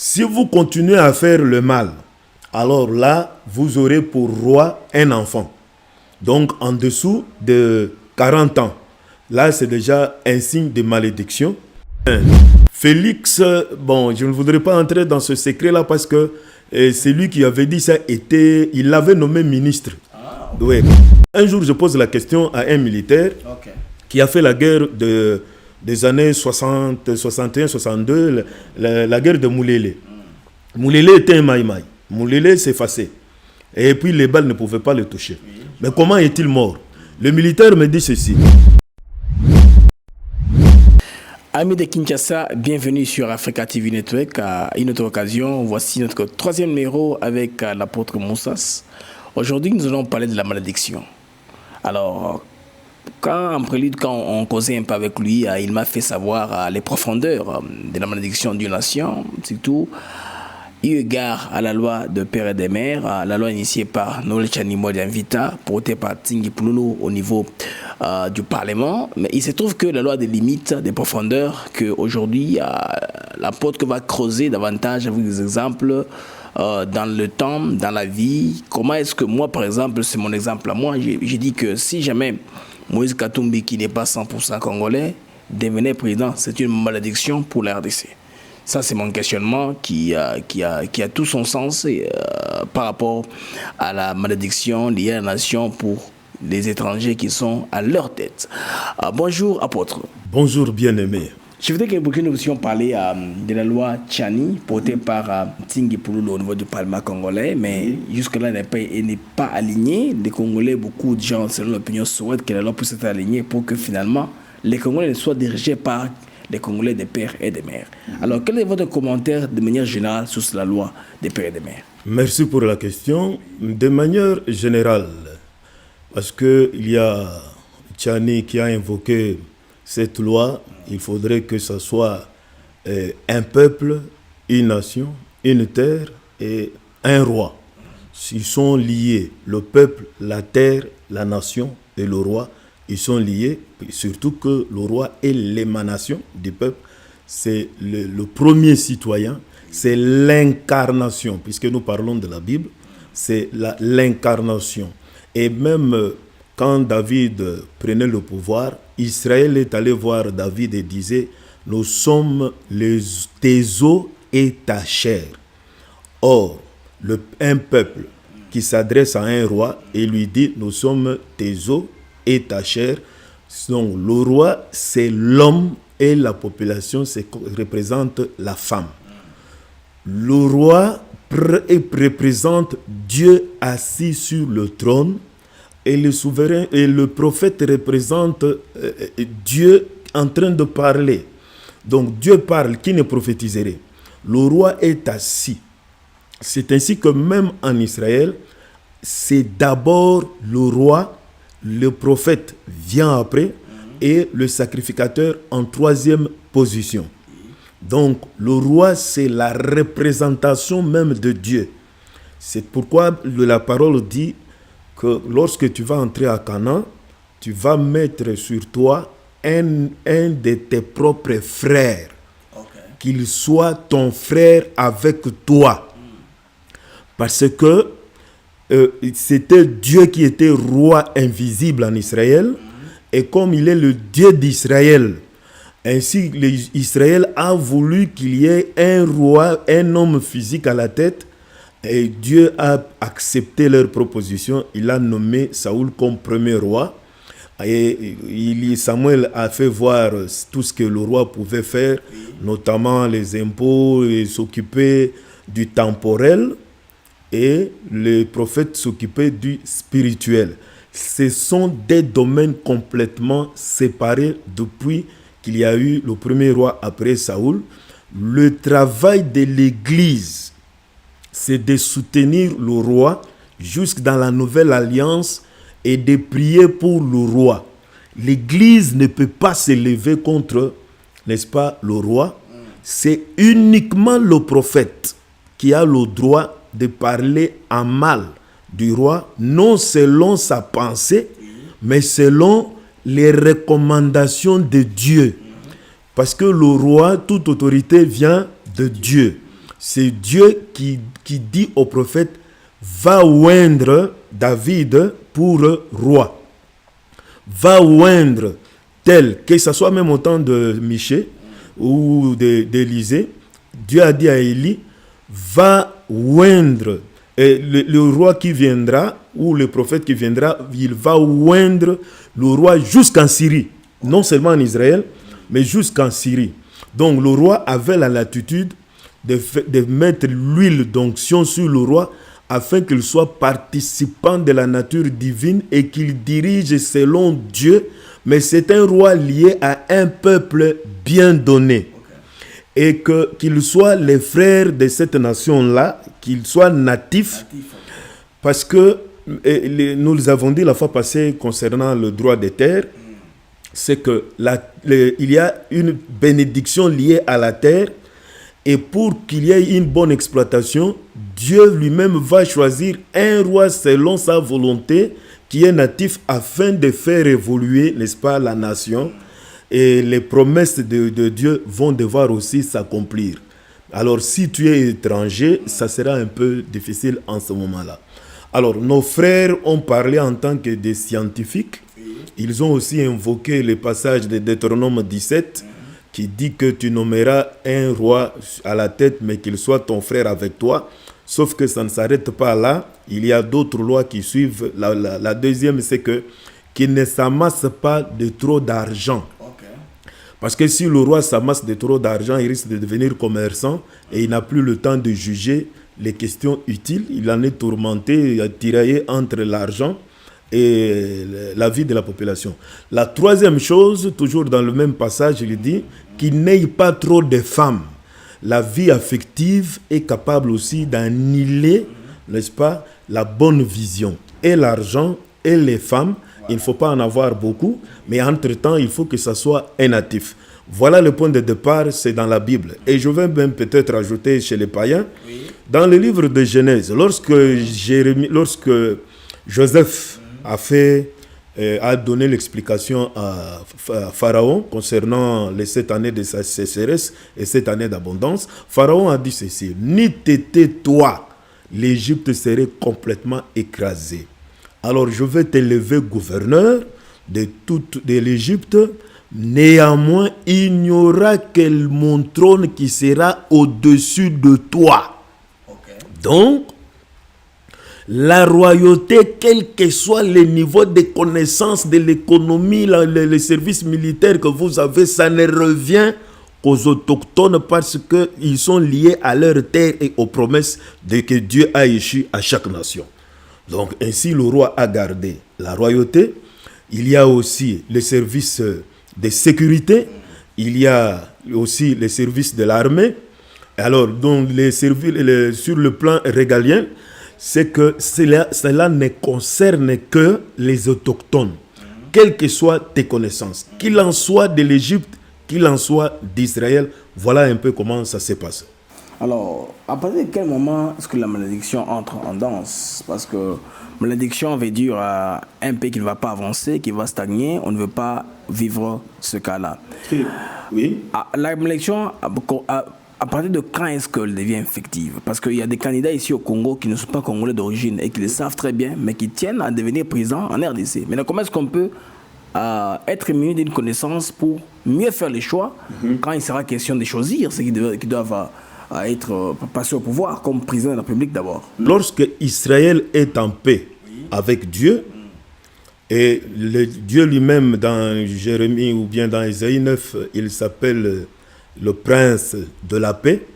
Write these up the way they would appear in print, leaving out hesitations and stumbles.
Si vous continuez à faire le mal, alors là, vous aurez pour roi un enfant. Donc, en dessous de 40 ans. Là, c'est déjà un signe de malédiction. Félix, bon, je ne voudrais pas entrer dans ce secret-là parce que c'est lui qui avait dit ça, il l'avait nommé ministre. Ouais. Un jour, je pose la question à un militaire qui a fait la guerre des années 60, 61, 62, la guerre de Moulélé. Moulélé était un maïmaï. Moulélé s'est effacé. Et puis les balles ne pouvaient pas le toucher. Mais comment est-il mort? Le militaire me dit ceci. Amis de Kinshasa, bienvenue sur Africa TV Network. À une autre occasion, voici notre troisième numéro avec l'apôtre Moussas. Aujourd'hui, nous allons parler de la malédiction. Alors, en prélude, quand on causait un peu avec lui, il m'a fait savoir les profondeurs de la malédiction d'une nation, surtout eu égard à la loi de père et de mère, la loi initiée par Noël Chanimo d'Invita, portée par Tingui Pouloulou au niveau du Parlement. Mais il se trouve que la loi des limites, des profondeurs, qu'aujourd'hui, l'apôtre va creuser davantage avec des exemples dans le temps, dans la vie. Comment est-ce que moi, par exemple, c'est mon exemple à moi, j'ai dit que si jamais Moïse Katumbi, qui n'est pas 100% congolais, devenait président, c'est une malédiction pour la RDC. Ça, c'est mon questionnement qui a tout son sens par rapport à la malédiction liée à la nation pour les étrangers qui sont à leur tête. Bonjour, apôtre. Bonjour, bien-aimé. Je voudrais que nous puissions parler de la loi Tchani, portée par Tingui Pouloulou au niveau du Parlement congolais, mais jusque-là, elle n'est pas alignée. Les Congolais, beaucoup de gens, selon l'opinion, souhaitent que la loi puisse être alignée pour que finalement, les Congolais soient dirigés par les Congolais des pères et des mères. Alors, quel est votre commentaire de manière générale sur la loi des pères et des mères? Merci pour la question. De manière générale, parce qu'il y a Tchani qui a invoqué cette loi, il faudrait que ce soit un peuple, une nation, une terre et un roi. Ils sont liés, le peuple, la terre, la nation et le roi. Ils sont liés, surtout que le roi est l'émanation du peuple, c'est le premier citoyen, c'est l'incarnation, puisque nous parlons de la Bible, c'est l'incarnation. Et même quand David prenait le pouvoir, Israël est allé voir David et disait, nous sommes tes os et ta chair. Or, un peuple qui s'adresse à un roi et lui dit, nous sommes tes os et ta chair. Donc, le roi, c'est l'homme et la population représente la femme. Le roi représente Dieu assis sur le trône et le souverain et le prophète représente Dieu en train de parler. Donc, Dieu parle, qui ne prophétiserait? Le roi est assis. C'est ainsi que même en Israël, c'est d'abord le roi, le prophète vient après et le sacrificateur en troisième position. Donc, le roi, c'est la représentation même de Dieu. C'est pourquoi la parole dit que lorsque tu vas entrer à Canaan, tu vas mettre sur toi un de tes propres frères. Qu'il soit ton frère avec toi. Parce que c'était Dieu qui était roi invisible en Israël. Et comme il est le Dieu d'Israël, ainsi Israël a voulu qu'il y ait un roi, un homme physique à la tête. Et Dieu a accepté leur proposition. Il a nommé Saoul comme premier roi. Et Samuel a fait voir tout ce que le roi pouvait faire, notamment les impôts, et s'occuper du temporel. Et les prophètes s'occupaient du spirituel. Ce sont des domaines complètement séparés depuis qu'il y a eu le premier roi après Saoul. Le travail de l'Église, c'est de soutenir le roi jusque dans la nouvelle alliance et de prier pour le roi. L'Église ne peut pas s'élever contre, n'est-ce pas, le roi. C'est uniquement le prophète qui a le droit de parler en mal du roi, non selon sa pensée, mais selon les recommandations de Dieu. Parce que le roi, toute autorité vient de Dieu. c'est Dieu qui dit au prophète, va oindre David pour roi. Va oindre tel, que ce soit même au temps de Michée ou d'Élisée, Dieu a dit à Élie, va oindre. Et le roi qui viendra, ou le prophète qui viendra, il va oindre le roi jusqu'en Syrie. Non seulement en Israël, mais jusqu'en Syrie. Donc le roi avait la latitude de mettre l'huile d'onction sur le roi afin qu'il soit participant de la nature divine et qu'il dirige selon Dieu. Mais c'est un roi lié à un peuple bien donné. Et qu'ils soient les frères de cette nation-là, qu'ils soient natifs, parce que nous les avons dit la fois passée concernant le droit des terres, c'est que il y a une bénédiction liée à la terre, et pour qu'il y ait une bonne exploitation, Dieu lui-même va choisir un roi selon sa volonté, qui est natif, afin de faire évoluer, n'est-ce pas, la nation. Et les promesses de Dieu vont devoir aussi s'accomplir. Alors, si tu es étranger, ça sera un peu difficile en ce moment-là. Alors, nos frères ont parlé en tant que des scientifiques. Ils ont aussi invoqué le passage de Deutéronome 17 qui dit que tu nommeras un roi à la tête, mais qu'il soit ton frère avec toi. Sauf que ça ne s'arrête pas là. Il y a d'autres lois qui suivent. La deuxième, c'est qu'il ne s'amasse pas de trop d'argent. Parce que si le roi s'amasse de trop d'argent, il risque de devenir commerçant et il n'a plus le temps de juger les questions utiles. Il en est tourmenté, tiraillé entre l'argent et la vie de la population. La troisième chose, toujours dans le même passage, il dit qu'il n'ait pas trop de femmes. La vie affective est capable aussi d'annihiler, n'est-ce pas, la bonne vision. Et l'argent et les femmes, il ne faut pas en avoir beaucoup, mais entre-temps, il faut que ça soit un natif. Voilà le point de départ, c'est dans la Bible. Et je vais même peut-être ajouter chez les païens, dans le livre de Genèse, lorsque Joseph a donné l'explication à Pharaon concernant les 7 années de sa sécheresse et 7 années d'abondance, Pharaon a dit ceci, « Ni t'étais toi, l'Égypte serait complètement écrasée. Alors je vais t'élever gouverneur de l'Égypte. Néanmoins, il n'y aura que mon trône qui sera au-dessus de toi. » Donc, la royauté, quel que soit le niveau de connaissance de l'économie, les services militaires que vous avez, ça ne revient qu'aux autochtones parce qu'ils sont liés à leur terre et aux promesses que Dieu a échues à chaque nation. Donc, ainsi, le roi a gardé la royauté. Il y a aussi les services de sécurité. Il y a aussi les services de l'armée. Alors, donc, sur le plan régalien, c'est que cela ne concerne que les autochtones, quelles que soient tes connaissances, qu'il en soit de l'Égypte, qu'il en soit d'Israël. Voilà un peu comment ça se passe. Alors, à partir de quel moment est-ce que la malédiction entre en danse? Parce que malédiction veut dire un pays qui ne va pas avancer, qui va stagner. On ne veut pas vivre ce cas-là. Oui. La malédiction, à partir de quand est-ce qu'elle devient effective? Parce qu'il y a des candidats ici au Congo qui ne sont pas congolais d'origine et qui le savent très bien, mais qui tiennent à devenir président en RDC. Maintenant, comment est-ce qu'on peut être muni d'une connaissance pour mieux faire les choix quand il sera question de choisir ceux qui doivent être passés au pouvoir comme président de la République d'abord? Lorsque Israël est en paix avec Dieu, et Dieu lui-même dans Jérémie ou bien dans Isaïe 9, il s'appelle le prince de la paix,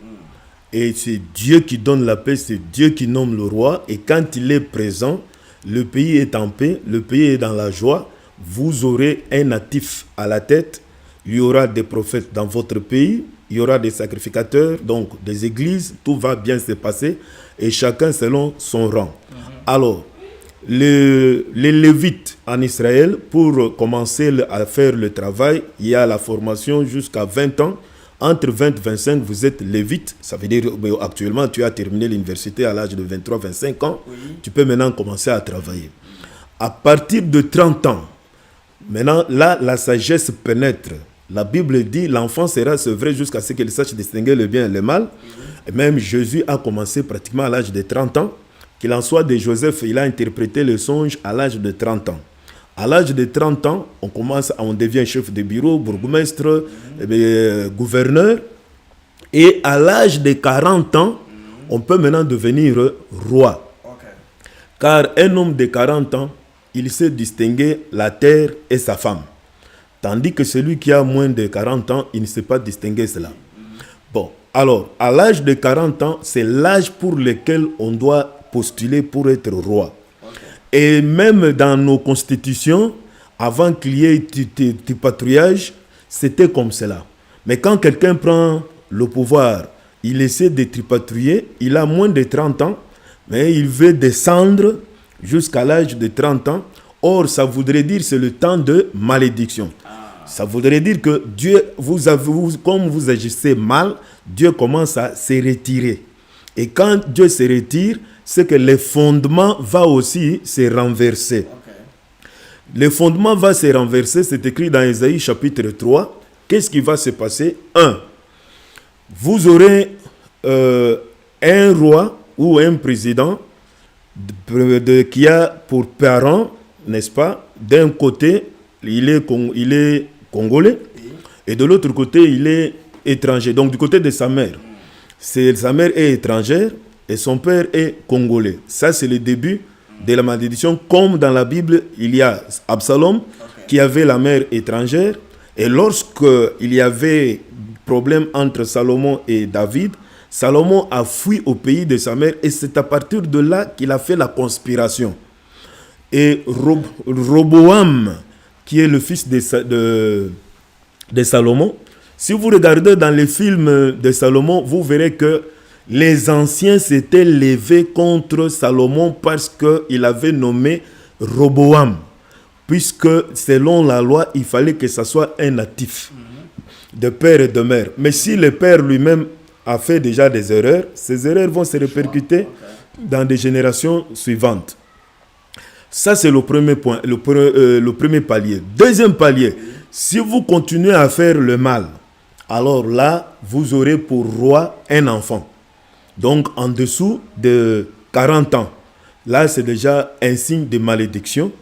et c'est Dieu qui donne la paix, c'est Dieu qui nomme le roi, et quand il est présent, le pays est en paix, le pays est dans la joie, vous aurez un natif à la tête, il y aura des prophètes dans votre pays, il y aura des sacrificateurs, donc des églises, tout va bien se passer, et chacun selon son rang. Alors, les Lévites en Israël, pour commencer à faire le travail, il y a la formation jusqu'à 20 ans. Entre 20 et 25, vous êtes lévite. Ça veut dire actuellement, tu as terminé l'université à l'âge de 23-25 ans. Oui. Tu peux maintenant commencer à travailler. À partir de 30 ans, maintenant, là, la sagesse pénètre. La Bible dit l'enfant sera sevré jusqu'à ce qu'il sache distinguer le bien et le mal. Et même Jésus a commencé pratiquement à l'âge de 30 ans. Qu'il en soit de Joseph, il a interprété le songe à l'âge de 30 ans. À l'âge de 30 ans, on devient chef de bureau, bourgmestre, gouverneur. Et à l'âge de 40 ans, on peut maintenant devenir roi. Car un homme de 40 ans, il sait distinguer la terre et sa femme. Tandis que celui qui a moins de 40 ans, il ne sait pas distinguer cela. Bon, alors, à l'âge de 40 ans, c'est l'âge pour lequel on doit postuler pour être roi. Et même dans nos constitutions, avant qu'il y ait du patrouillage, c'était comme cela. Mais quand quelqu'un prend le pouvoir, il essaie de tripatouiller, il a moins de 30 ans, mais il veut descendre jusqu'à l'âge de 30 ans. Or, ça voudrait dire que c'est le temps de malédiction. Ça voudrait dire que Dieu, comme vous agissez mal, Dieu commence à se retirer. Et quand Dieu se retire, c'est que le fondement va aussi se renverser. Le fondement va se renverser, c'est écrit dans Ésaïe chapitre 3. Qu'est-ce qui va se passer? 1. Vous aurez un roi ou un président qui a pour parent, n'est-ce pas, d'un côté, il est congolais, et de l'autre côté, il est étranger. Donc, du côté de sa mère, sa mère est étrangère et son père est congolais. Ça, c'est le début de la malédiction. Comme dans la Bible, il y a Absalom qui avait la mère étrangère. Et lorsqu'il y avait problème entre Salomon et David, Salomon a fui au pays de sa mère et c'est à partir de là qu'il a fait la conspiration. Et Roboam, qui est le fils de Salomon, si vous regardez dans les films de Salomon, vous verrez que les anciens s'étaient levés contre Salomon parce qu'il avait nommé Roboam. Puisque selon la loi, il fallait que ce soit un natif de père et de mère. Mais si le père lui-même a fait déjà des erreurs, ces erreurs vont se répercuter dans des générations suivantes. Ça, c'est le premier point, le premier palier. Deuxième palier, si vous continuez à faire le mal, alors là, vous aurez pour roi un enfant. Donc, en dessous de 40 ans. Là, c'est déjà un signe de malédiction.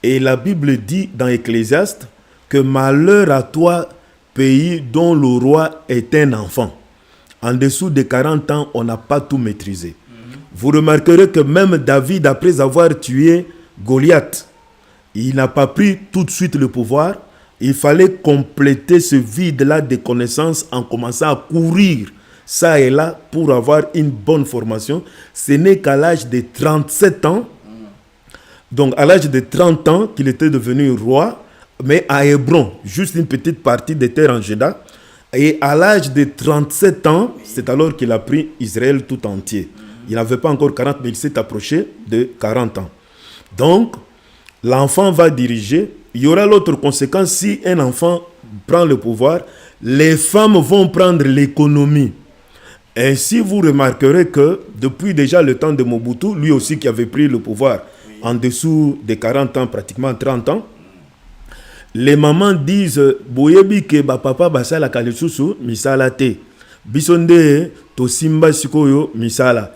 Et la Bible dit dans Ecclésiaste que malheur à toi, pays dont le roi est un enfant. En dessous de 40 ans, on n'a pas tout maîtrisé. Vous remarquerez que même David, après avoir tué Goliath, il n'a pas pris tout de suite le pouvoir. Il fallait compléter ce vide-là de connaissances en commençant à courir ça et là pour avoir une bonne formation. Ce n'est qu'à l'âge de 37 ans, donc à l'âge de 30 ans qu'il était devenu roi, mais à Hébron, juste une petite partie des terres en Juda. Et à l'âge de 37 ans, c'est alors qu'il a pris Israël tout entier. Il n'avait pas encore 40, mais il s'est approché de 40 ans. Donc, l'enfant va diriger. Il y aura l'autre conséquence, si un enfant prend le pouvoir, les femmes vont prendre l'économie. Ainsi, vous remarquerez que depuis déjà le temps de Mobutu, lui aussi qui avait pris le pouvoir en dessous de 40 ans, pratiquement 30 ans, les mamans disent boyebi ke ba papa basala kalisusu misala te bisonde to simba sikoyo misala.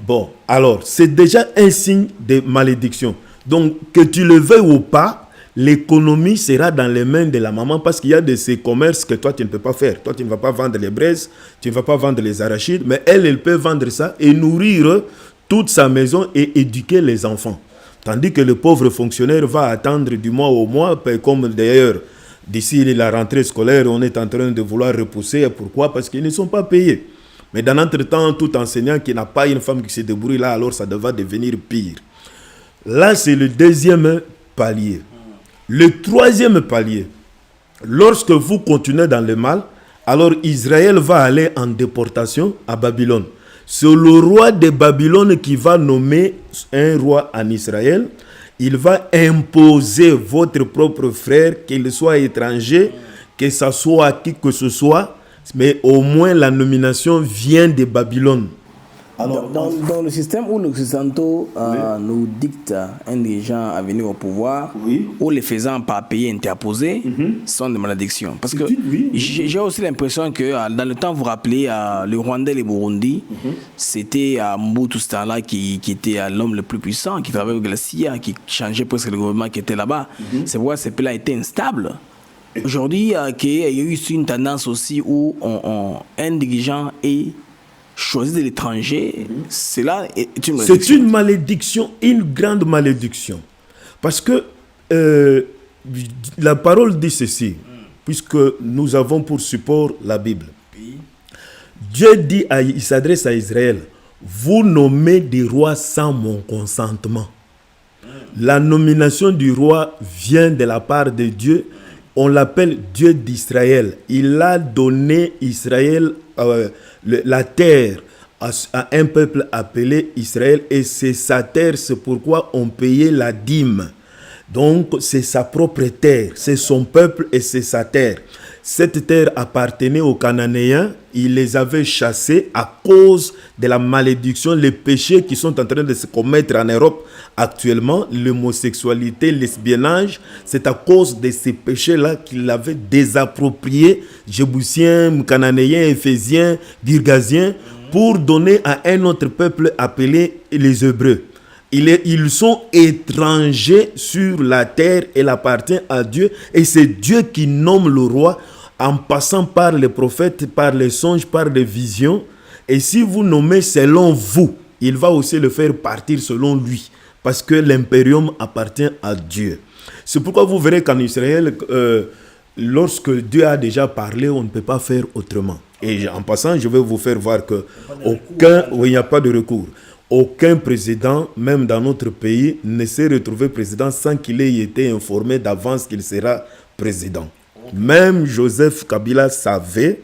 Bon, alors c'est déjà un signe de malédiction. Donc que tu le veuilles ou pas, l'économie sera dans les mains de la maman parce qu'il y a de ces commerces que toi tu ne peux pas faire. Toi tu ne vas pas vendre les braises, tu ne vas pas vendre les arachides, mais elle peut vendre ça et nourrir toute sa maison et éduquer les enfants. Tandis que le pauvre fonctionnaire va attendre du mois au mois, comme d'ailleurs, d'ici la rentrée scolaire, on est en train de vouloir repousser. Pourquoi? Parce qu'ils ne sont pas payés. Mais dans l'entretemps, tout enseignant qui n'a pas une femme qui se débrouille là, alors ça va devenir pire. Là, c'est le deuxième palier. Le troisième palier, lorsque vous continuez dans le mal, alors Israël va aller en déportation à Babylone. C'est le roi de Babylone qui va nommer un roi en Israël. Il va imposer votre propre frère, qu'il soit étranger, que ce soit qui que ce soit, mais au moins la nomination vient de Babylone. Alors, dans le système où l'Occidentaux nous dicte un dirigeant à venir au pouvoir, où les faisant par pays interposés sont des malédictions. Parce que j'ai aussi l'impression que dans le temps, vous vous rappelez, le Rwanda et le Burundi, c'était Mobutu ce temps-là qui était l'homme le plus puissant, qui travaillait au glacier, qui changeait presque le gouvernement qui était là-bas. C'est pourquoi ce pays-là était instable. Aujourd'hui, il y a eu une tendance aussi où un dirigeant est choisi de l'étranger, c'est une malédiction. C'est une malédiction, une grande malédiction. Parce que la parole dit ceci, puisque nous avons pour support la Bible. Dieu dit, il s'adresse à Israël, vous nommez des rois sans mon consentement. La nomination du roi vient de la part de Dieu. On l'appelle Dieu d'Israël. Il a donné Israël la terre à un peuple appelé Israël, et c'est sa terre, c'est pourquoi on payait la dîme. Donc c'est sa propre terre, c'est son peuple et c'est sa terre. Cette terre appartenait aux Cananéens, il les avait chassés à cause de la malédiction, les péchés qui sont en train de se commettre en Europe actuellement, l'homosexualité, le lesbiennage, c'est à cause de ces péchés-là qu'il avait désapproprié Jébusiens, Cananéens, Éphésiens, Girgasiens, pour donner à un autre peuple appelé les Hébreux. Ils sont étrangers sur la terre, elle appartient à Dieu, et c'est Dieu qui nomme le roi en passant par les prophètes, par les songes, par les visions. Et si vous nommez selon vous, il va aussi le faire partir selon lui, parce que l'impérium appartient à Dieu. C'est pourquoi vous verrez qu'en Israël, lorsque Dieu a déjà parlé, on ne peut pas faire autrement. Et en passant, je vais vous faire voir que il n'y a pas de recours. Aucun président, même dans notre pays, ne s'est retrouvé président sans qu'il ait été informé d'avance qu'il sera président. Même Joseph Kabila savait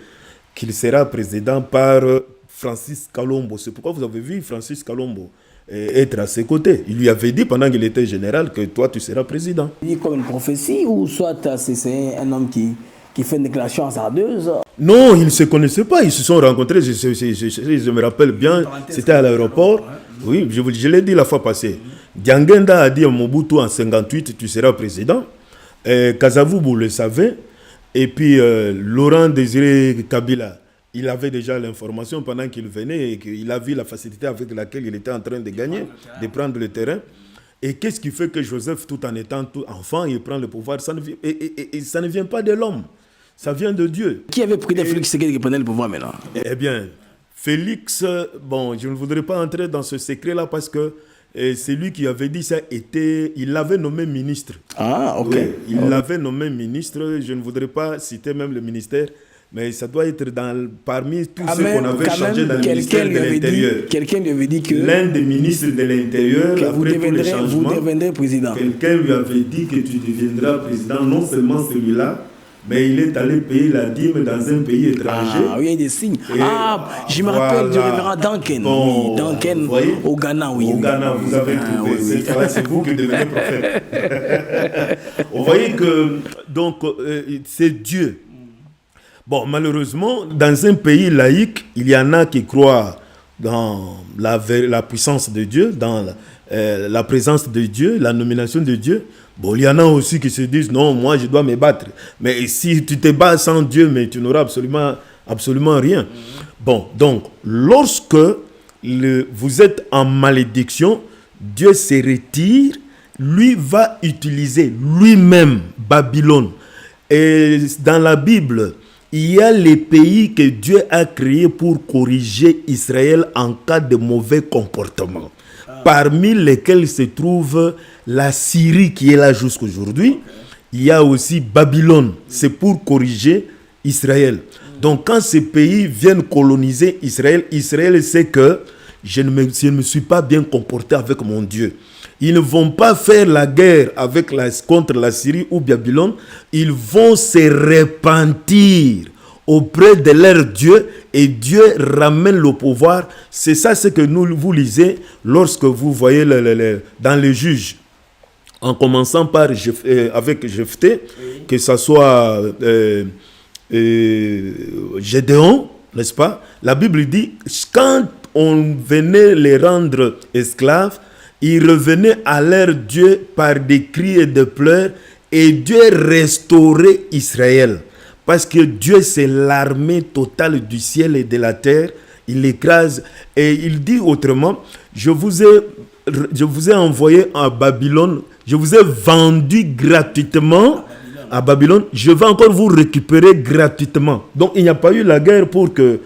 qu'il sera président par Francis Kalombo. C'est pourquoi vous avez vu Francis Kalombo être à ses côtés. Il lui avait dit pendant qu'il était général que toi tu seras président. Il dit comme une prophétie, ou soit c'est un homme qui fait une déclaration hasardeuse? Non, ils ne se connaissaient pas, ils se sont rencontrés, je me rappelle bien, c'était à l'aéroport. Oui, je l'ai dit la fois passée. Diangenda a dit à Mobutu en 58, tu seras président. Kasavubu, vous le savez. Et puis Laurent Désiré Kabila, il avait déjà l'information pendant qu'il venait et qu'il a vu la facilité avec laquelle il était en train de gagner, de prendre le terrain. Et qu'est-ce qui fait que Joseph, tout en étant tout enfant, il prend le pouvoir? Ça ne vient pas de l'homme, ça vient de Dieu. Qui avait pris Félix Tshisekedi qui prenait le pouvoir maintenant? Eh bien, Félix, bon, je ne voudrais pas entrer dans ce secret-là parce que c'est lui qui avait dit ça, il l'avait nommé ministre. Ah, ok. Oui, il l'avait nommé ministre, je ne voudrais pas citer même le ministère, mais ça doit être parmi tous ceux qu'on avait changé dans le ministère de l'Intérieur. Quelqu'un lui avait dit que l'un des ministres de l'Intérieur, après tous les changements, vous deviendrez président. Quelqu'un lui avait dit que tu deviendras président, non seulement celui-là, mais il est allé payer la dîme dans un pays étranger. Ah, oui, il y a des signes. Je me rappelle du révérend Duncan. Bon, oui, Duncan au Ghana, oui. Au Ghana, vous avez trouvé. Oui. C'est vous qui devenez prophète. Vous voyez que, donc, c'est Dieu. Bon, malheureusement, dans un pays laïque, il y en a qui croient dans la puissance de Dieu, dans la présence de Dieu, la nomination de Dieu. Bon, il y en a aussi qui se disent, non, moi je dois me battre. Mais si tu te bats sans Dieu, mais tu n'auras absolument rien. Bon, donc, lorsque vous êtes en malédiction, Dieu se retire, lui va utiliser lui-même Babylone. Et dans la Bible, il y a les pays que Dieu a créés pour corriger Israël en cas de mauvais comportement. Parmi lesquels se trouve la Syrie qui est là jusqu'aujourd'hui. Il y a aussi Babylone, c'est pour corriger Israël. Donc quand ces pays viennent coloniser Israël, Israël sait que je ne me suis pas bien comporté avec mon Dieu. Ils ne vont pas faire la guerre contre la Syrie ou Babylone, ils vont se repentir auprès de leur Dieu et Dieu ramène le pouvoir. C'est ça ce que vous lisez lorsque vous voyez dans les juges, en commençant par avec Jephthé, que ce soit Gédéon, n'est-ce pas? La Bible dit, quand on venait les rendre esclaves, ils revenaient à leur Dieu par des cris et des pleurs, et Dieu restaurait Israël. Parce que Dieu, c'est l'armée totale du ciel et de la terre. Il écrase, et il dit autrement, je vous ai envoyé à Babylone, je vous ai vendu gratuitement à Babylone, je vais encore vous récupérer gratuitement. Donc il n'y a pas eu la guerre pour que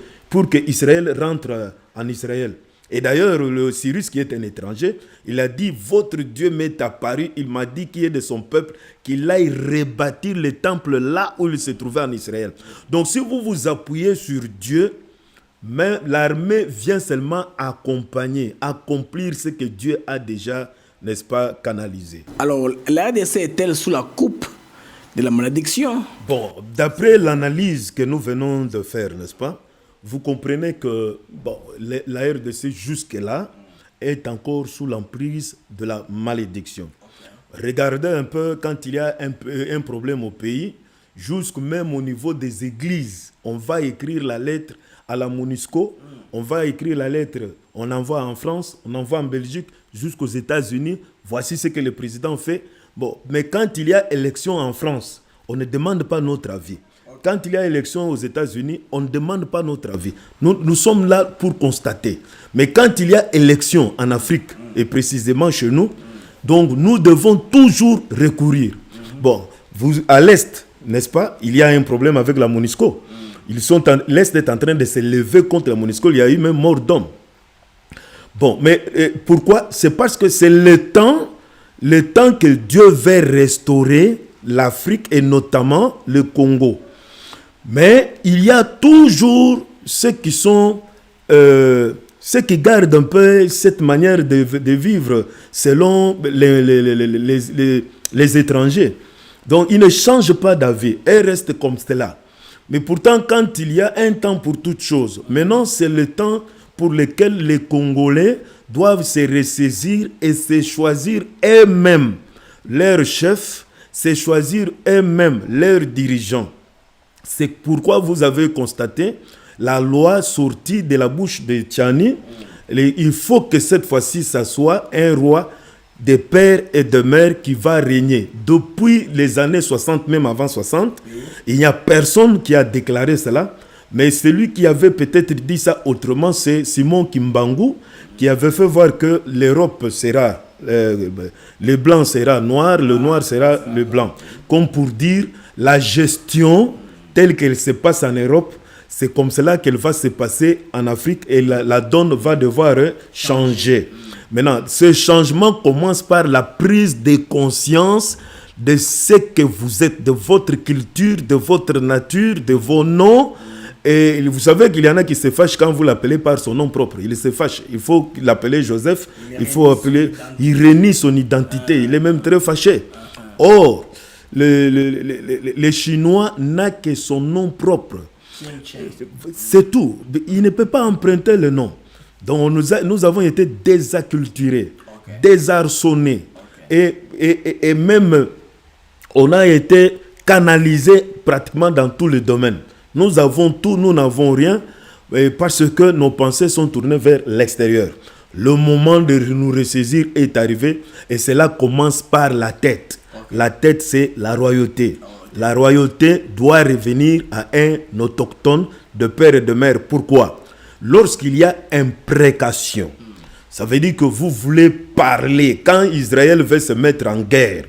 Israël rentre en Israël. Et d'ailleurs, le Cyrus, qui est un étranger, il a dit, votre Dieu m'est apparu, il m'a dit qu'il est de son peuple, qu'il aille rebâtir le temple là où il se trouvait en Israël. Donc si vous vous appuyez sur Dieu, mais l'armée vient seulement accompagner, accomplir ce que Dieu a déjà, n'est-ce pas, canalisé. Alors, la RDC est-elle sous la coupe de la malédiction? Bon, d'après l'analyse que nous venons de faire, n'est-ce pas, vous comprenez que bon, la RDC jusque-là est encore sous l'emprise de la malédiction. Regardez un peu quand il y a un problème au pays, jusqu'au même au niveau des églises, on va écrire la lettre à la MONUSCO, on va écrire la lettre, on envoie en France, on envoie en Belgique, jusqu'aux États-Unis. Voici ce que le président fait. Bon, mais quand il y a élection en France, on ne demande pas notre avis. Quand il y a élection aux États-Unis, on ne demande pas notre avis. Nous sommes là pour constater. Mais quand il y a élection en Afrique, et précisément chez nous, donc nous devons toujours recourir. Bon, à l'Est, n'est-ce pas, il y a un problème avec la MONUSCO. L'Est est en train de se lever contre la MONUSCO. Il y a eu même mort d'homme. Bon, mais pourquoi? C'est parce que c'est le temps que Dieu veut restaurer l'Afrique et notamment le Congo. Mais il y a toujours ceux qui sont, ceux qui gardent un peu cette manière de vivre selon les étrangers. Donc ils ne changent pas d'avis, ils restent comme cela. Mais pourtant, quand il y a un temps pour toutes choses, maintenant c'est le temps pour lequel les Congolais doivent se ressaisir et se choisir eux-mêmes leur chef, se choisir eux-mêmes leurs dirigeants. C'est pourquoi vous avez constaté la loi sortie de la bouche de Tchani. Il faut que cette fois-ci, ça soit un roi de père et de mère qui va régner. Depuis les années 60, même avant 60, il n'y a personne qui a déclaré cela. Mais celui qui avait peut-être dit ça autrement, c'est Simon Kimbangu, qui avait fait voir que l'Europe sera, le blanc sera noir, le noir sera le blanc. Comme pour dire, la gestion telle qu'elle se passe en Europe, c'est comme cela qu'elle va se passer en Afrique et la donne va devoir changer. Maintenant, ce changement commence par la prise de conscience de ce que vous êtes, de votre culture, de votre nature, de vos noms. Et vous savez qu'il y en a qui se fâchent quand vous l'appelez par son nom propre. Il se fâche. Il faut l'appeler Joseph. Il faut appeler. Il renie son identité. Il est même très fâché. Or, les Chinois n'a que son nom propre. C'est tout. Il ne peut pas emprunter le nom. Donc nous avons été désacculturés, désarçonnés. Et même, on a été canalisés pratiquement dans tous les domaines. Nous avons tout, nous n'avons rien, parce que nos pensées sont tournées vers l'extérieur. Le moment de nous ressaisir est arrivé, et cela commence par la tête. La tête, c'est la royauté. La royauté doit revenir à un autochtone de père et de mère. Pourquoi? Lorsqu'il y a imprécation, ça veut dire que vous voulez parler. Quand Israël veut se mettre en guerre,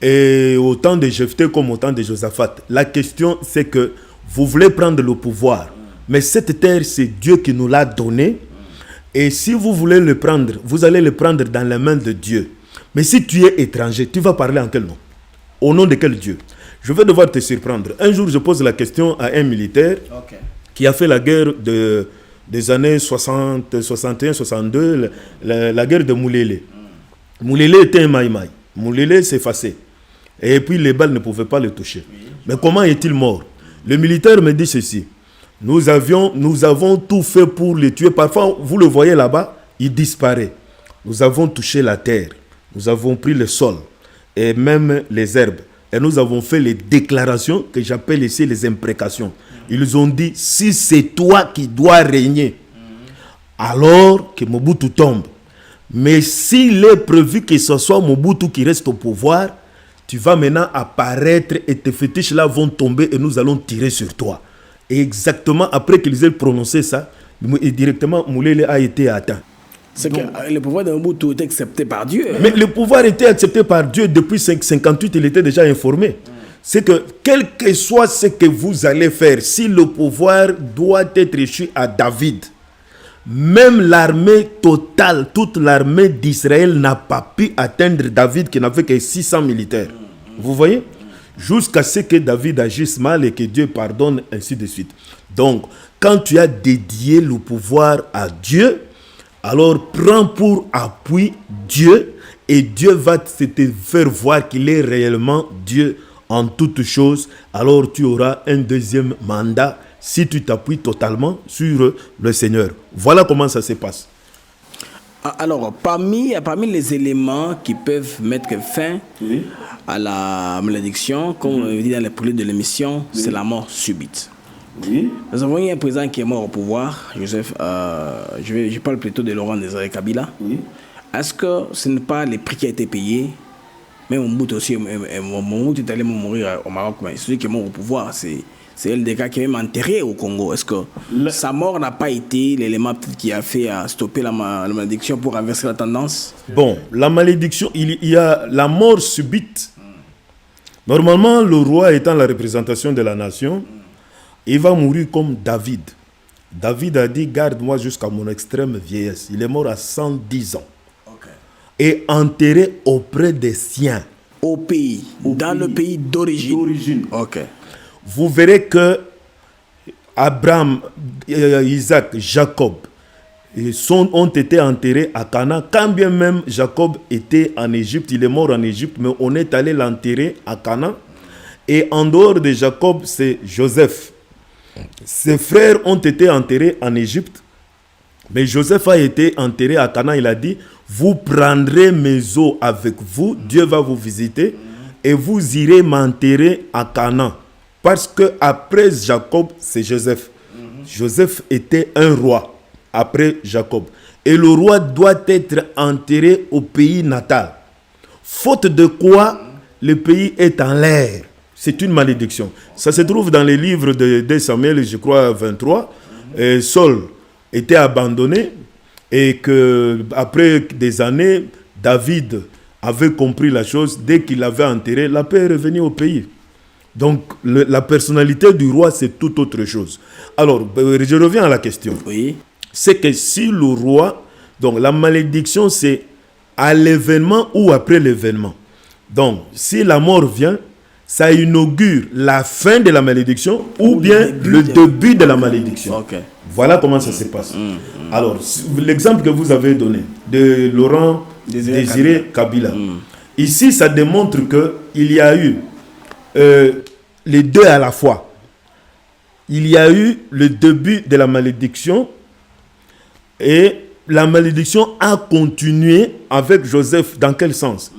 et au temps de Jephthé comme au temps de Josaphat, la question c'est que vous voulez prendre le pouvoir. Mais cette terre, c'est Dieu qui nous l'a donnée. Et si vous voulez le prendre, vous allez le prendre dans les mains de Dieu. Mais si tu es étranger, tu vas parler en quel nom? Au nom de quel Dieu? Je vais devoir te surprendre. Un jour, je pose la question à un militaire qui a fait la guerre des années 60, 61, 62, la guerre de Moulélé. Moulélé était un maïmaï. Moulélé s'est effacé. Et puis les balles ne pouvaient pas le toucher. Mais comment est-il mort? Le militaire me dit ceci. Nous avons tout fait pour le tuer. Parfois, vous le voyez là-bas, il disparaît. Nous avons touché la terre. Nous avons pris le sol et même les herbes. Et nous avons fait les déclarations que j'appelle ici les imprécations. Ils ont dit, si c'est toi qui dois régner, alors que Mobutu tombe. Mais s'il est prévu que ce soit Mobutu qui reste au pouvoir, tu vas maintenant apparaître et tes fétiches là vont tomber et nous allons tirer sur toi. Et exactement après qu'ils aient prononcé ça, et directement Moulele a été atteint. C'est que le pouvoir de Mobutu était accepté par Dieu. Mais le pouvoir était accepté par Dieu depuis 1958, il était déjà informé. C'est que quel que soit ce que vous allez faire, si le pouvoir doit être échu à David, même l'armée totale, toute l'armée d'Israël n'a pas pu atteindre David qui n'avait que 600 militaires. Vous voyez? Jusqu'à ce que David agisse mal et que Dieu pardonne, ainsi de suite. Donc, quand tu as dédié le pouvoir à Dieu, alors prends pour appui Dieu et Dieu va te faire voir qu'il est réellement Dieu en toutes choses. Alors tu auras un deuxième mandat si tu t'appuies totalement sur le Seigneur. Voilà comment ça se passe. Alors, parmi les éléments qui peuvent mettre fin à la malédiction, comme on l'a dit dans les préludes de l'émission, c'est la mort subite. Oui. Nous avons eu un président qui est mort au pouvoir, Joseph, je parle plutôt de Laurent Désiré Kabila. Oui. Est-ce que ce n'est pas les prix qui ont été payés? Mais Mobutu aussi, Mobutu est allé mourir au Maroc, mais celui qui est mort au pouvoir, c'est LDK qui est même enterré au Congo. Est-ce que sa mort n'a pas été l'élément qui a fait stopper la malédiction pour inverser la tendance? Bon, la malédiction, il y a la mort subite. Normalement, le roi étant la représentation de la nation, il va mourir comme David. David a dit, garde-moi jusqu'à mon extrême vieillesse. Il est mort à 110 ans. Okay. Et enterré auprès des siens. Au pays, le pays d'origine. Ok. Vous verrez que Abraham, Isaac, Jacob ont été enterrés à Canaan. Quand bien même Jacob était en Égypte, il est mort en Égypte, mais on est allé l'enterrer à Canaan. Et en dehors de Jacob, c'est Joseph. Ses frères ont été enterrés en Égypte, mais Joseph a été enterré à Canaan. Il a dit, vous prendrez mes os avec vous, Dieu va vous visiter, et vous irez m'enterrer à Canaan. Parce que après Jacob, c'est Joseph. Joseph était un roi après Jacob. Et le roi doit être enterré au pays natal. Faute de quoi, le pays est en l'air. C'est une malédiction. Ça se trouve dans les livres de Samuel, je crois, 23. Saul était abandonné et que après des années, David avait compris la chose. Dès qu'il avait enterré, la paix est revenue au pays. Donc, la personnalité du roi, c'est tout autre chose. Alors, je reviens à la question. Oui. C'est que si le roi, donc la malédiction, c'est à l'événement ou après l'événement. Donc, si la mort vient, ça inaugure la fin de la malédiction ou bien le début de la malédiction. Okay. Voilà comment ça se passe. Alors, l'exemple que vous avez donné de Laurent Désiré Kabila. Ici, ça démontre qu'il y a eu les deux à la fois. Il y a eu le début de la malédiction et la malédiction a continué avec Joseph. Dans quel sens?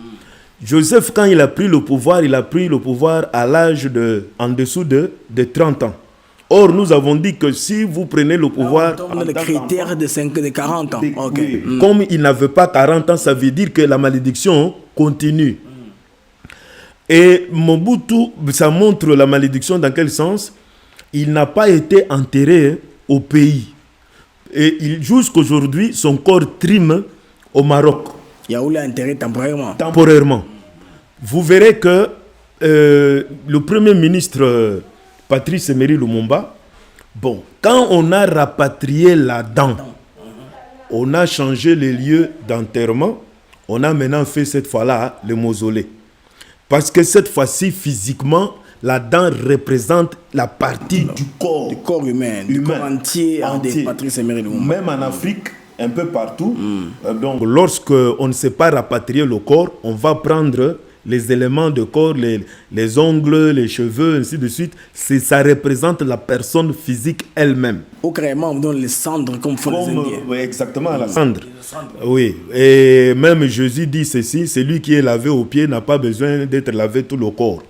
Joseph, quand il a pris le pouvoir à l'âge en dessous de 30 ans. Or, nous avons dit que si vous prenez le pouvoir... On le critère de 40 ans. Okay. Comme il n'avait pas 40 ans, ça veut dire que la malédiction continue. Et Mobutu, ça montre la malédiction dans quel sens? Il n'a pas été enterré au pays. Et jusqu'aujourd'hui, son corps trime au Maroc. Il a voulu enterrer temporairement. Temporairement. Vous verrez que le premier ministre Patrice Emery Lumumba, bon, quand on a rapatrié la dent, on a changé les lieux d'enterrement, on a maintenant fait cette fois-là le mausolée. Parce que cette fois-ci, physiquement, la dent représente la partie du corps humain, du corps entier. De Patrice Emery Lumumba. Même en Afrique, un peu partout. Donc, lorsque on ne sait pas rapatrier le corps, on va prendre les éléments de corps, les ongles, les cheveux, ainsi de suite. Ça représente la personne physique elle-même. Ou carrément, on donne les cendres comme font les Indiens. Oui, exactement, la cendre. Oui, et même Jésus dit ceci, celui qui est lavé aux pieds n'a pas besoin d'être lavé tout le corps.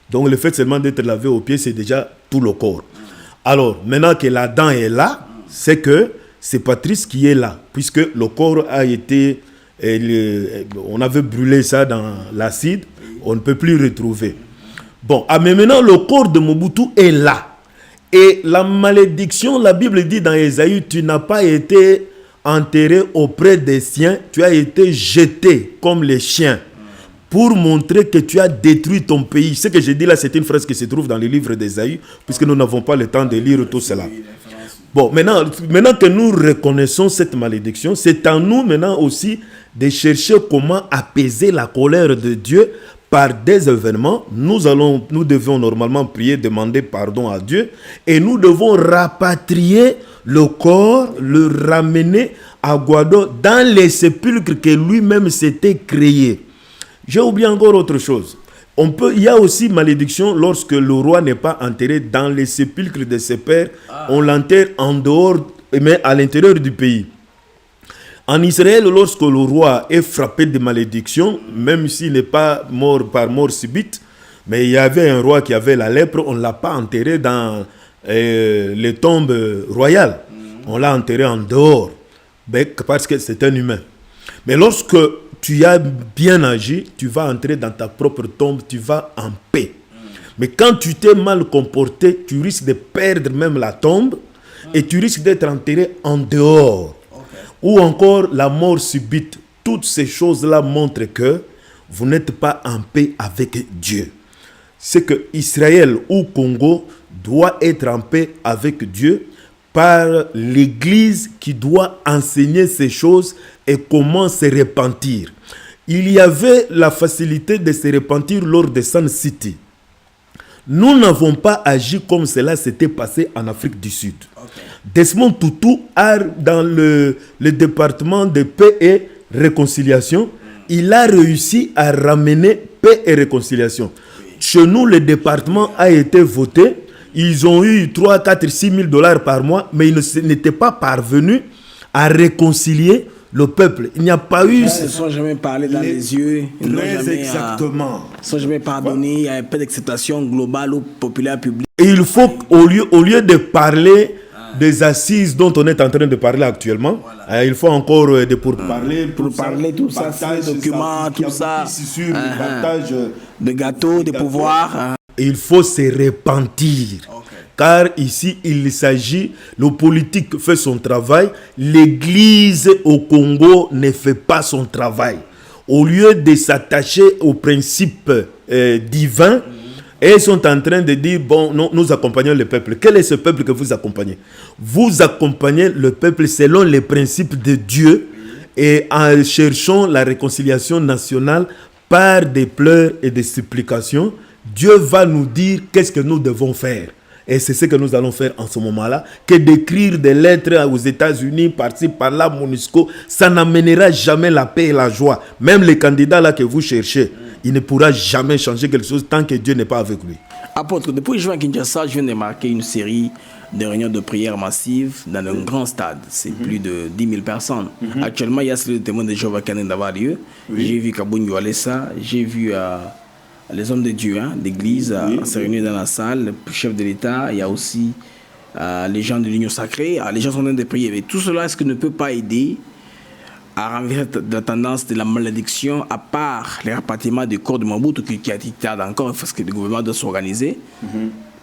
Donc, le fait seulement d'être lavé aux pieds, c'est déjà tout le corps. Alors, maintenant que la dent est là, c'est que c'est Patrice qui est là, puisque le corps a été... on avait brûlé ça dans l'acide, on ne peut plus retrouver. Bon, mais maintenant, le corps de Mobutu est là. Et la malédiction, la Bible dit dans Ésaïe, tu n'as pas été enterré auprès des siens, tu as été jeté comme les chiens pour montrer que tu as détruit ton pays. Ce que j'ai dit là, c'est une phrase qui se trouve dans le livre d'Ésaïe, puisque nous n'avons pas le temps de lire tout cela. Bon, maintenant que nous reconnaissons cette malédiction, c'est à nous maintenant aussi de chercher comment apaiser la colère de Dieu par des événements. Nous devons normalement prier, demander pardon à Dieu, et nous devons rapatrier le corps, le ramener à Guado dans les sépulcres que lui-même s'était créé. J'ai oublié encore autre chose. Il y a aussi malédiction lorsque le roi n'est pas enterré dans les sépulcres de ses pères. On l'enterre en dehors, mais à l'intérieur du pays. En Israël, lorsque le roi est frappé de malédiction, même s'il n'est pas mort par mort subite, mais il y avait un roi qui avait la lèpre, on ne l'a pas enterré dans les tombes royales. On l'a enterré en dehors, parce que c'est un humain. Mais lorsque tu as bien agi, tu vas entrer dans ta propre tombe, tu vas en paix. Mais quand tu t'es mal comporté, tu risques de perdre même la tombe et tu risques d'être enterré en dehors. Ou encore la mort subite. Toutes ces choses-là montrent que vous n'êtes pas en paix avec Dieu. C'est que Israël ou Congo doit être en paix avec Dieu par l'Église qui doit enseigner ces choses et comment se repentir. Il y avait la facilité de se repentir lors de Sun City. Nous n'avons pas agi comme cela s'était passé en Afrique du Sud. Desmond Tutu a, dans le département de paix et réconciliation, il a réussi à ramener paix et réconciliation. Chez nous, le département a été voté. Ils ont eu 3, 4, 6 000 dollars par mois, mais ils n'étaient pas parvenus à réconcilier le peuple. Il n'y a pas eu... Ils ne sont jamais parlé dans les yeux. Ils n'ont jamais, exactement. Ils ne sont jamais pardonnés. Il y a un peu d'acceptation globale ou populaire publique. Et il faut, au lieu de parler des assises dont on est en train de parler actuellement, il faut encore pour parler tout ça, ces documents, tout ça, sur le partage de gâteaux, de pouvoirs. Il faut se repentir. Car ici, il s'agit, le politique fait son travail, l'Église au Congo ne fait pas son travail. Au lieu de s'attacher aux principes divins, ils sont en train de dire, bon, non, nous accompagnons le peuple. Quel est ce peuple que vous accompagnez? Vous accompagnez le peuple selon les principes de Dieu et en cherchant la réconciliation nationale par des pleurs et des supplications. Dieu va nous dire qu'est-ce que nous devons faire. Et c'est ce que nous allons faire en ce moment-là, que d'écrire des lettres aux États-Unis, par-ci, par-là, MONUSCO, ça n'amènera jamais la paix et la joie. Même les candidats là que vous cherchez, il ne pourra jamais changer quelque chose tant que Dieu n'est pas avec lui. Apôtre, depuis que je viens à Kinshasa, je viens de marquer une série de réunions de prière massives dans un grand stade. C'est plus de 10 000 personnes. Actuellement, il y a celui de témoins de Jéhovah qui vient d'avoir lieu. J'ai vu Kabunyo Alessa, j'ai vu... les hommes de Dieu, d'église, se réunissent dans la salle, le chef de l'État, il y a aussi les gens de l'Union sacrée, les gens sont en train de prier. Mais tout cela, est-ce que ne peut pas aider à renverser la tendance de la malédiction, à part les rapatriements du corps de Mobutu qui a été tard encore, parce que le gouvernement doit s'organiser,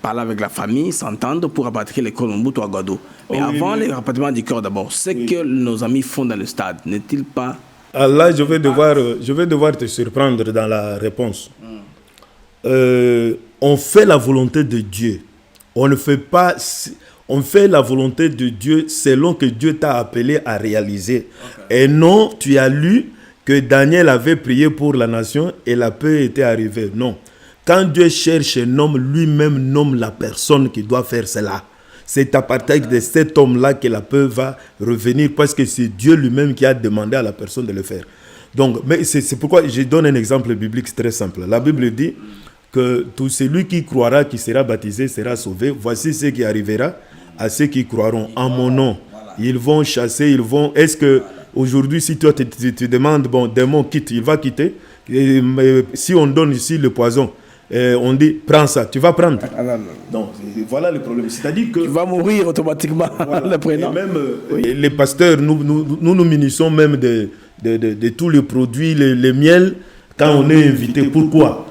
parler avec la famille, s'entendre pour rapatrier le corps de Mobutu à Guado. Mais avant les rapatriements du corps d'abord, ce que nos amis font dans le stade, n'est-il pas... Là, je vais devoir te surprendre dans la réponse. On fait la volonté de Dieu. On ne fait pas... On fait la volonté de Dieu selon que Dieu t'a appelé à réaliser. Et non, tu as lu que Daniel avait prié pour la nation et la paix était arrivée. Non. Quand Dieu cherche un homme, lui-même nomme la personne qui doit faire cela. C'est à partir de cet homme-là que la paix va revenir parce que c'est Dieu lui-même qui a demandé à la personne de le faire. Donc, mais c'est pourquoi je donne un exemple biblique très simple. La Bible dit que tout celui qui croira, qui sera baptisé, sera sauvé. Voici ce qui arrivera à ceux qui croiront en mon nom. Ils vont chasser, ils vont... Est-ce que aujourd'hui, si toi tu demandes, bon, démon quitte, il va quitter. Si on donne ici le poison, on dit prends ça, tu vas prendre. Ah, non. Donc voilà le problème. C'est-à-dire que tu vas mourir automatiquement voilà. le prenant. Et même les pasteurs, nous munissons même de tous les produits, les miels, quand on est invité. Pourquoi?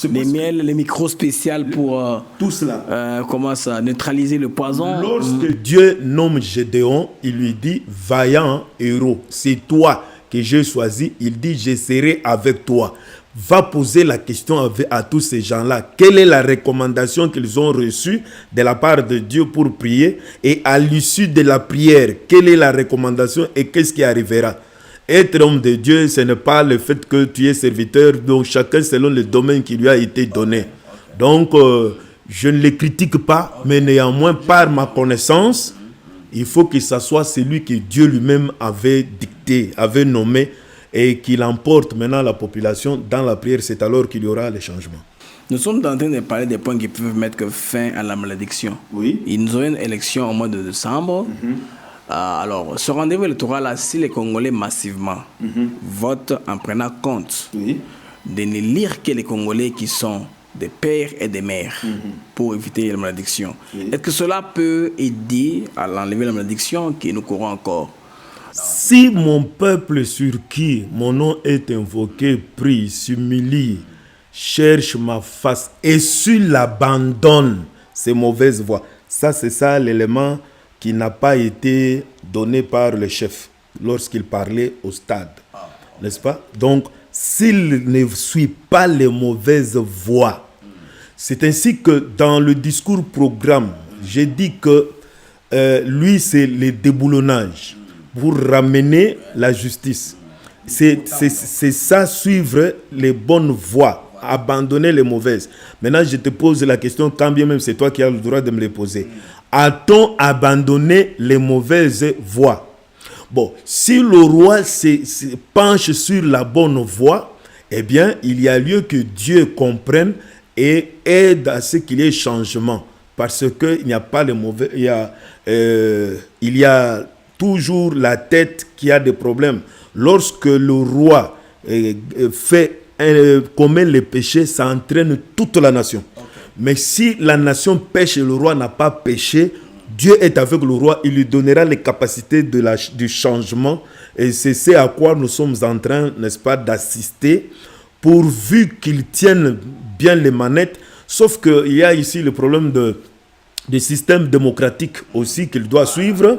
Les miels, les micros spéciaux pour tout cela. comment ça, neutraliser le poison. Lorsque Dieu nomme Gédéon, il lui dit vaillant héros, c'est toi que j'ai choisi. Il dit je serai avec toi. Va poser la question à tous ces gens-là. Quelle est la recommandation qu'ils ont reçue de la part de Dieu pour prier? Et à l'issue de la prière, quelle est la recommandation et qu'est-ce qui arrivera? Être homme de Dieu, ce n'est pas le fait que tu es serviteur, donc chacun selon le domaine qui lui a été donné. Donc, je ne les critique pas, mais néanmoins, par ma connaissance, il faut que ce soit celui que Dieu lui-même avait dicté, avait nommé, et qu'il emporte maintenant la population dans la prière. C'est alors qu'il y aura les changements. Nous sommes en train de parler des points qui peuvent mettre fin à la malédiction. Oui. Il nous aura une élection au mois de décembre. Alors, ce rendez-vous électoral-là, si les Congolais massivement votent en prenant compte de ne lire que les Congolais qui sont des pères et des mères pour éviter la malédiction, est-ce que cela peut aider à l'enlever la malédiction que nous courons encore? Si mon peuple sur qui mon nom est invoqué prie, s'humilie, cherche ma face et s'il abandonne ses mauvaises voies, ça c'est ça l'élément qui n'a pas été donné par le chef lorsqu'il parlait au stade, n'est-ce pas? Donc, s'il ne suit pas les mauvaises voies, c'est ainsi que dans le discours programme, j'ai dit que lui, c'est le déboulonnage pour ramener la justice. C'est ça, suivre les bonnes voies, abandonner les mauvaises. Maintenant, je te pose la question, quand bien même c'est toi qui as le droit de me les poser. A-t-on abandonné les mauvaises voies? Bon, si le roi se penche sur la bonne voie, eh bien, il y a lieu que Dieu comprenne et aide à ce qu'il y ait changement. Parce qu'il n'y a pas de mauvais... Il y a toujours la tête qui a des problèmes. Lorsque le roi commet les péchés, ça entraîne toute la nation. Mais si la nation pêche et le roi n'a pas péché, Dieu est avec le roi, il lui donnera les capacités du changement. Et c'est ce à quoi nous sommes en train, n'est-ce pas, d'assister, pourvu qu'il tienne bien les manettes. Sauf qu'il y a ici le problème du système démocratique aussi qu'il doit suivre.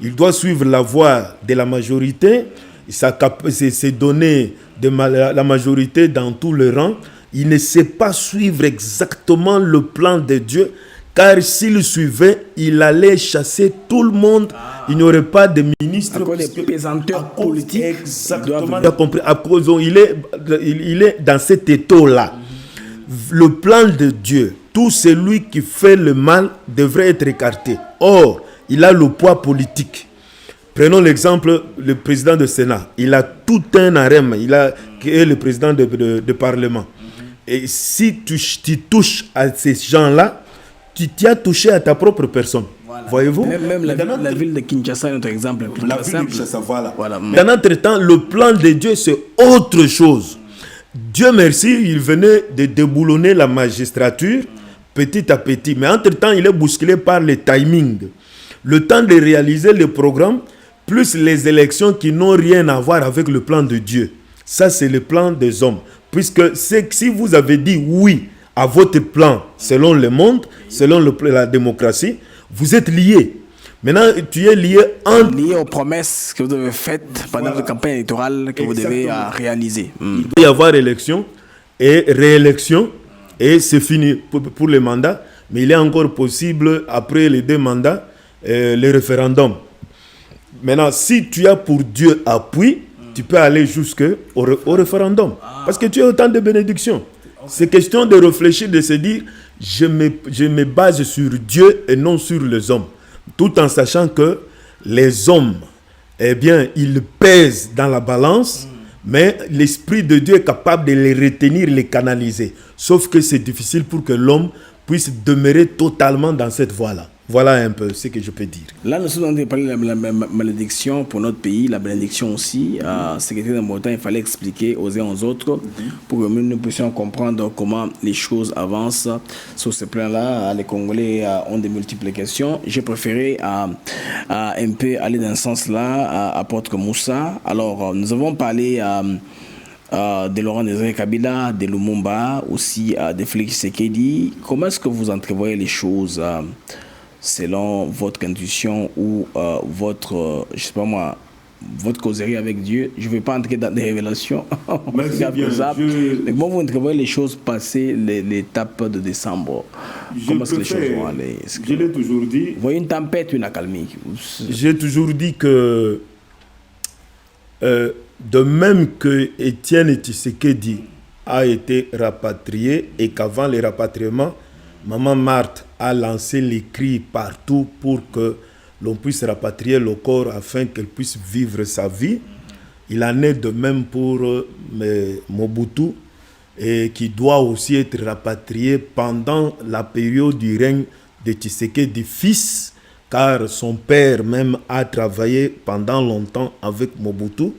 Il doit suivre la voie de la majorité. C'est donner la majorité dans tout le rang. Il ne sait pas suivre exactement le plan de Dieu, car s'il suivait, il allait chasser tout le monde. Il n'y aurait pas de ministre. À cause des pesanteurs politiques. Exactement. À cause, il est dans cet étau-là. Le plan de Dieu, tout celui qui fait le mal devrait être écarté. Or, il a le poids politique. Prenons l'exemple, le président du Sénat. Il a tout un harem. Qui est le président de Parlement. Et si tu touches à ces gens-là, tu t'y as touché à ta propre personne. Voilà. Voyez-vous? Même la ville de Kinshasa est notre exemple. La ville de Kinshasa, voilà. Dans notre temps, le plan de Dieu, c'est autre chose. Dieu merci, il venait de déboulonner la magistrature petit à petit. Mais entre-temps, il est bousculé par le timing. Le temps de réaliser le programme, plus les élections qui n'ont rien à voir avec le plan de Dieu. Ça, c'est le plan des hommes. Puisque si vous avez dit oui à votre plan selon le monde, selon la démocratie, vous êtes liés. Maintenant, tu es lié aux promesses que vous avez faites pendant la campagne électorale que vous devez réaliser. Il doit y avoir élection et réélection et c'est fini pour le mandat. Mais il est encore possible, après les 2 mandats, le référendum. Maintenant, si tu as pour Dieu appui, tu peux aller jusqu'au référendum. Parce que tu as autant de bénédictions. C'est question de réfléchir, de se dire, je me base sur Dieu et non sur les hommes. Tout en sachant que les hommes, eh bien, ils pèsent dans la balance, mais l'Esprit de Dieu est capable de les retenir, les canaliser. Sauf que c'est difficile pour que l'homme puisse demeurer totalement dans cette voie-là. Voilà un peu ce que je peux dire. Là, nous sommes en train de parler de la malédiction pour notre pays, la bénédiction aussi. Ce qui était important, il fallait expliquer aux uns aux autres pour que nous puissions comprendre comment les choses avancent sur ce plan-là. Les Congolais ont de multiples questions. J'ai préféré un peu aller dans ce sens-là, apôtre Moussa. Alors, nous avons parlé de Laurent Désiré Kabila, de Lumumba, aussi de Félix Tshisekedi. Comment est-ce que vous entrevoyez les choses selon votre intuition ou votre, je sais pas moi, votre causerie avec Dieu? Je ne vais pas entrer dans des révélations. Merci bien. Mais comment vous entrevoyez les choses passer l'étape de décembre? Comment est-ce que les choses vont aller? Je l'ai toujours dit. Vous voyez une tempête ou une accalmie? J'ai toujours dit que de même que Étienne Tshisekedi a été rapatrié et qu'avant le rapatriement, Maman Marthe a lancé les cris partout pour que l'on puisse rapatrier le corps afin qu'elle puisse vivre sa vie. Il en est de même pour Mobutu, et qui doit aussi être rapatrié pendant la période du règne de Tshisekedi fils, car son père même a travaillé pendant longtemps avec Mobutu,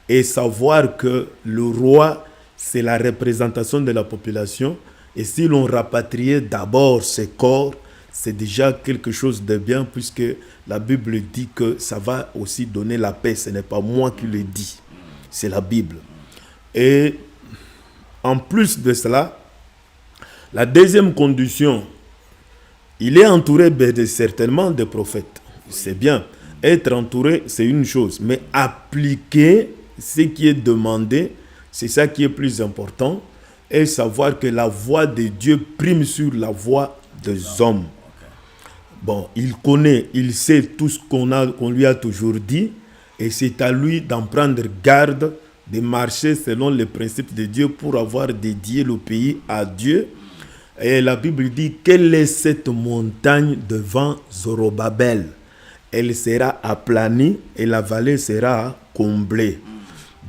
et savoir que le roi, c'est la représentation de la population. Et si l'on rapatriait d'abord ces corps, c'est déjà quelque chose de bien, puisque la Bible dit que ça va aussi donner la paix. Ce n'est pas moi qui le dis, c'est la Bible. Et en plus de cela, la deuxième condition, il est entouré certainement de prophètes. C'est bien. Être entouré, c'est une chose. Mais appliquer ce qui est demandé, c'est ça qui est plus important. Et savoir que la voix de Dieu prime sur la voix des hommes. Bon, il connaît, il sait tout ce qu'on lui a toujours dit, et c'est à lui d'en prendre garde, de marcher selon les principes de Dieu pour avoir dédié le pays à Dieu. Et la Bible dit, quelle est cette montagne devant Zorobabel? Elle sera aplanie et la vallée sera comblée.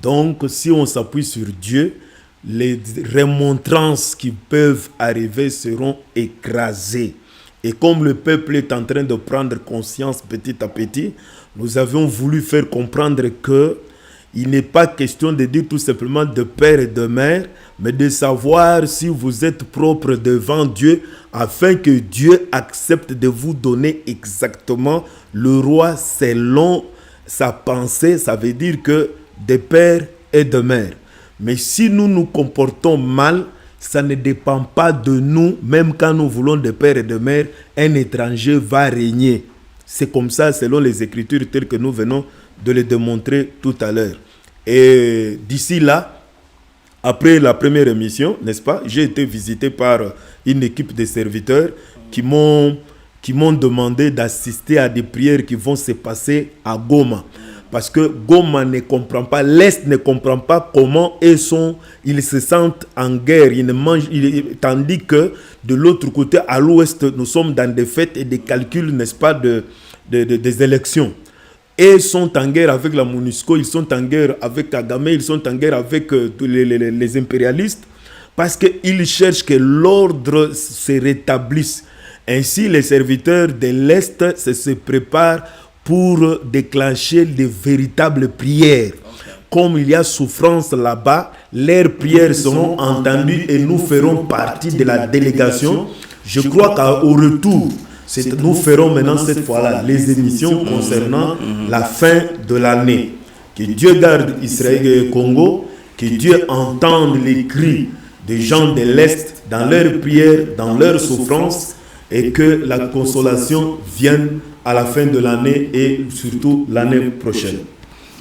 Donc, si on s'appuie sur Dieu, les remontrances qui peuvent arriver seront écrasées. Et comme le peuple est en train de prendre conscience petit à petit, nous avions voulu faire comprendre que il n'est pas question de dire tout simplement de père et de mère, mais de savoir si vous êtes propre devant Dieu, afin que Dieu accepte de vous donner exactement le roi selon sa pensée. Ça veut dire que de père et de mère. Mais si nous nous comportons mal, ça ne dépend pas de nous. Même quand nous voulons de père et de mère, un étranger va régner. C'est comme ça selon les Écritures telles que nous venons de les démontrer tout à l'heure. Et d'ici là, après la première émission, n'est-ce pas, j'ai été visité par une équipe de serviteurs qui m'ont demandé d'assister à des prières qui vont se passer à Goma. Parce que Goma ne comprend pas, l'Est ne comprend pas comment ils se sentent en guerre. Tandis que de l'autre côté, à l'Ouest, nous sommes dans des fêtes et des calculs, n'est-ce pas, des élections. Et ils sont en guerre avec la MONUSCO, ils sont en guerre avec Kagame, ils sont en guerre avec les impérialistes, parce qu'ils cherchent que l'ordre se rétablisse. Ainsi, les serviteurs de l'Est se préparent pour déclencher de véritables prières. Comme il y a souffrance là-bas, leurs prières seront entendues et nous ferons partie de la délégation. Je crois qu'au retour, nous ferons maintenant cette fois-là les émissions concernant la fin de l'année. Que Dieu garde Israël et Congo, que Dieu entende les cris des gens de l'Est dans leurs prières, dans leurs souffrances, et que la consolation vienne à la fin de l'année et surtout l'année prochaine.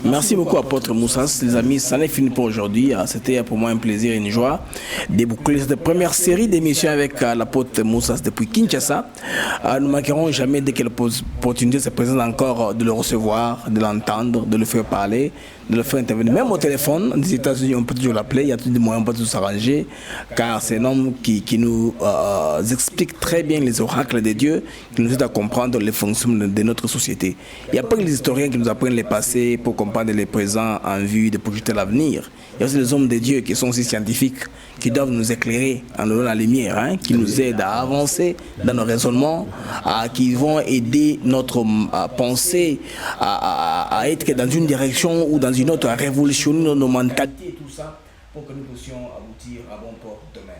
Merci beaucoup, apôtre Moussas. Les amis, ça n'est fini pour aujourd'hui. C'était pour moi un plaisir et une joie de boucler cette première série d'émissions avec l'apôtre Moussas depuis Kinshasa. Nous ne manquerons jamais, dès que l'opportunité se présente encore, de le recevoir, de l'entendre, de le faire parler, de le faire intervenir. Même au téléphone, des États-Unis, on peut toujours l'appeler. Il y a tous des moyens, on peut toujours s'arranger. Car c'est un homme qui nous explique très bien les oracles de Dieu, qui nous aide à comprendre les fonctions de notre société. Il n'y a pas que les historiens qui nous apprennent les passés pour comprendre comprendre le présent en vue de projeter l'avenir. Il y a aussi les hommes de Dieu qui sont aussi scientifiques, qui doivent nous éclairer en nous donnant la lumière, hein, qui nous aident à avancer dans nos raisonnements, qui vont aider notre pensée à être dans une direction ou dans une autre, à révolutionner nos mentalités, tout ça, pour que nous puissions aboutir à bon port demain.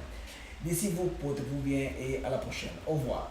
D'ici vous, portez-vous bien et à la prochaine. Au revoir.